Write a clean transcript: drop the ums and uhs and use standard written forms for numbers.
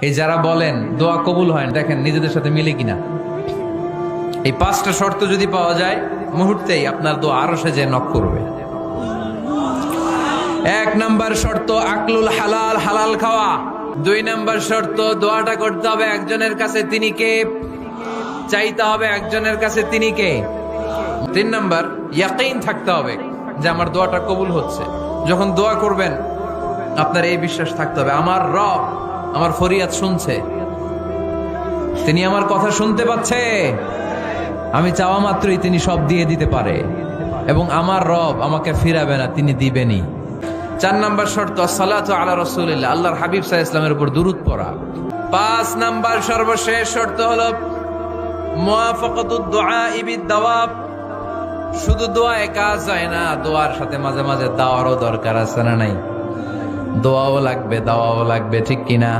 এই যারা বলেন দোয়া কবুল হয় না, দেখেন নিজেদের সাথে মিলে কিনা। এই 5টা শর্ত যদি পাওয়া যায়, মুহূর্তেই আপনার দোয়া আরশে যে নক করবে। 1 নাম্বার শর্ত আকলুল হালাল, হালাল খাওয়া। 2 নাম্বার শর্ত দোয়াটা করতে হবে একজনের কাছে, তিনি কে? চাইতে হবে একজনের কাছে, তিনি কে? 3 নাম্বার ইয়াকিন থাকতে হবে যে আমার দোয়াটা কবুল হচ্ছে। যখন দোয়া করবেন আপনার এই বিশ্বাস থাকতে হবে, আমার রব আমার ফরিয়াদ শুনছে, তিনি আমার কথা শুনতে পাচ্ছে, আমি চাওয়া মাত্রই তিনি সব দিয়ে দিতে পারে, এবং আমার রব আমাকে ফিরাবে না, তিনি দিবেনই। 4 নাম্বার শর্ত সালাতু আলা রাসূলিল্লাহ, আল্লাহর হাবিব সাল্লাল্লাহু আলাইহি ওয়াসাল্লামের উপর দুরূদ পড়া। 5 নাম্বার সর্বশেষ শর্ত হলো মুওয়াফাকাতুদ দুআ বিদ-দাওয়াব। শুধু দোয়ায় কাজ হয় না, দোয়ার সাথে মাঝে মাঝে দাওয়ারও দরকার আছে না নাই? দোয়াও লাগবে, দাওয়াও লাগবে, ঠিক কিনা?